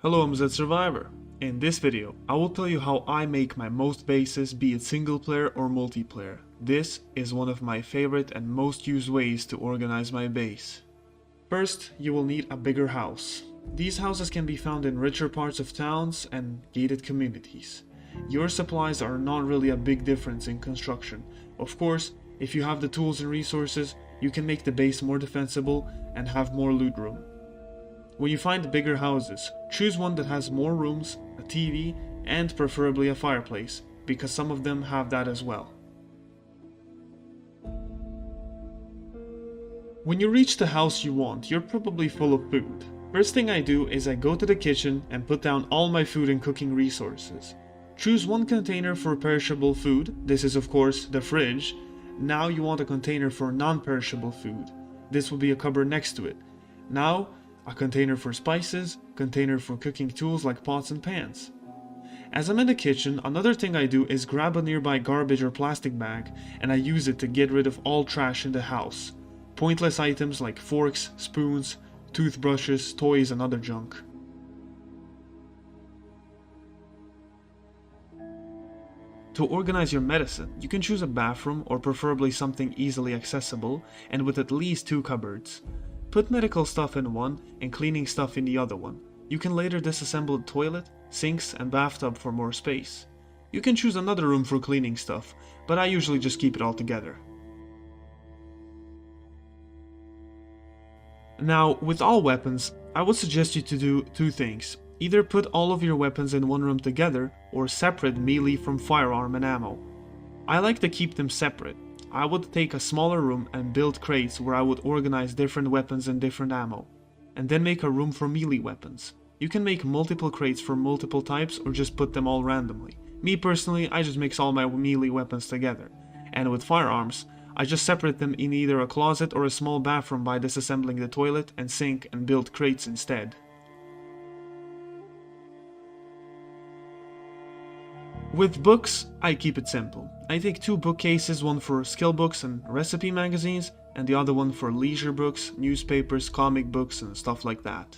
Hello, I'm Zed Survivor. In this video, I will tell you how I make my most bases, be it single player or multiplayer. This is one of my favorite and most used ways to organize my base. First, you will need a bigger house. These houses can be found in richer parts of towns and gated communities. Your supplies are not really a big difference in construction. Of course, if you have the tools and resources, you can make the base more defensible and have more loot room. When you find bigger houses, choose one that has more rooms, a TV, and preferably a fireplace, because some of them have that as well. When you reach the house you want, you're probably full of food. First thing I do is I go to the kitchen and put down all my food and cooking resources. Choose one container for perishable food, this is of course the fridge. Now you want a container for non-perishable food, this will be a cupboard next to it. Now, a container for spices, container for cooking tools like pots and pans. As I'm in the kitchen, another thing I do is grab a nearby garbage or plastic bag and I use it to get rid of all trash in the house. Pointless items like forks, spoons, toothbrushes, toys and other junk. To organize your medicine, you can choose a bathroom or preferably something easily accessible and with at least 2 cupboards. Put medical stuff in one and cleaning stuff in the other one. You can later disassemble the toilet, sinks and bathtub for more space. You can choose another room for cleaning stuff, but I usually just keep it all together. Now, with all weapons, I would suggest you to do 2 things. Either put all of your weapons in one room together, or separate melee from firearm and ammo. I like to keep them separate. I would take a smaller room and build crates where I would organize different weapons and different ammo, and then make a room for melee weapons. You can make multiple crates for multiple types or just put them all randomly. Me personally, I just mix all my melee weapons together, and with firearms, I just separate them in either a closet or a small bathroom by disassembling the toilet and sink and build crates instead. With books, I keep it simple. I take 2 bookcases, one for skill books and recipe magazines, and the other one for leisure books, newspapers, comic books, and stuff like that.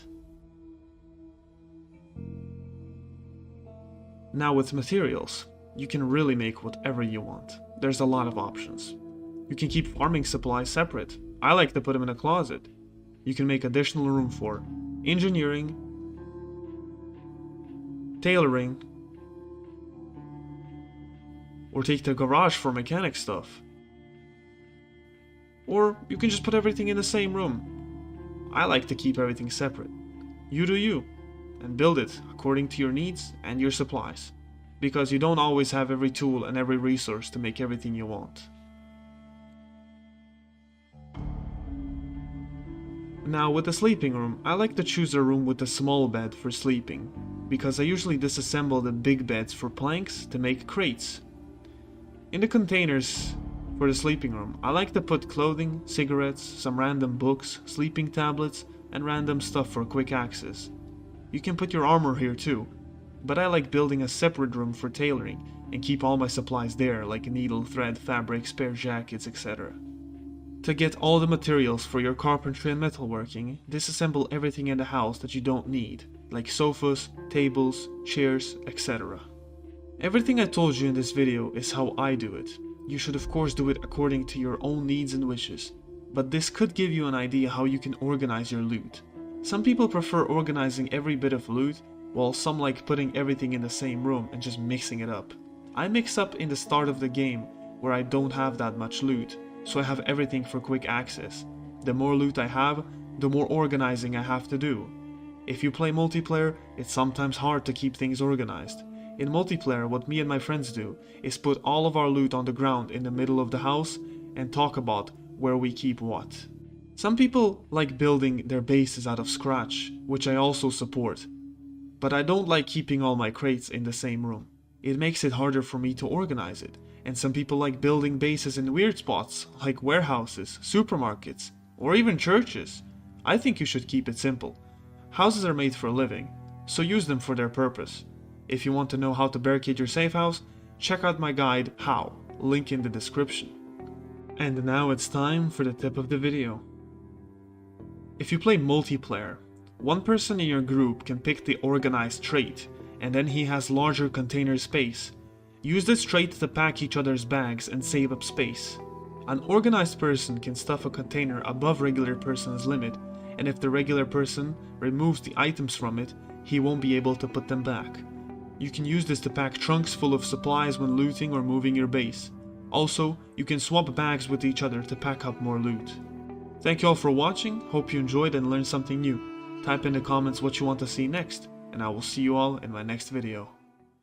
Now with materials, you can really make whatever you want. There's a lot of options. You can keep farming supplies separate. I like to put them in a closet. You can make additional room for engineering, tailoring, or take the garage for mechanic stuff. Or you can just put everything in the same room. I like to keep everything separate. You do you, and build it according to your needs and your supplies, because you don't always have every tool and every resource to make everything you want. Now with the sleeping room, I like to choose a room with a small bed for sleeping, because I usually disassemble the big beds for planks to make crates. In the containers for the sleeping room, I like to put clothing, cigarettes, some random books, sleeping tablets, and random stuff for quick access. You can put your armor here too, but I like building a separate room for tailoring and keep all my supplies there like needle, thread, fabric, spare jackets, etc. To get all the materials for your carpentry and metalworking, disassemble everything in the house that you don't need, like sofas, tables, chairs, etc. Everything I told you in this video is how I do it. You should of course do it according to your own needs and wishes, but this could give you an idea how you can organize your loot. Some people prefer organizing every bit of loot, while some like putting everything in the same room and just mixing it up. I mix up in the start of the game where I don't have that much loot, so I have everything for quick access. The more loot I have, the more organizing I have to do. If you play multiplayer, it's sometimes hard to keep things organized. In multiplayer, what me and my friends do is put all of our loot on the ground in the middle of the house and talk about where we keep what. Some people like building their bases out of scratch, which I also support. But I don't like keeping all my crates in the same room. It makes it harder for me to organize it. And some people like building bases in weird spots, like warehouses, supermarkets, or even churches. I think you should keep it simple. Houses are made for living, so use them for their purpose. If you want to know how to barricade your safe house, check out my guide How, link in the description. And now it's time for the tip of the video. If you play multiplayer, One person in your group can pick the organized trait, and then he has larger container space. Use this trait to pack each other's bags and save up space. An organized person can stuff a container above regular person's limit, and if the regular person removes the items from it, he won't be able to put them back. You can use this to pack trunks full of supplies when looting or moving your base. Also, you can swap bags with each other to pack up more loot. Thank you all for watching, hope you enjoyed and learned something new. Type in the comments what you want to see next, and I will see you all in my next video.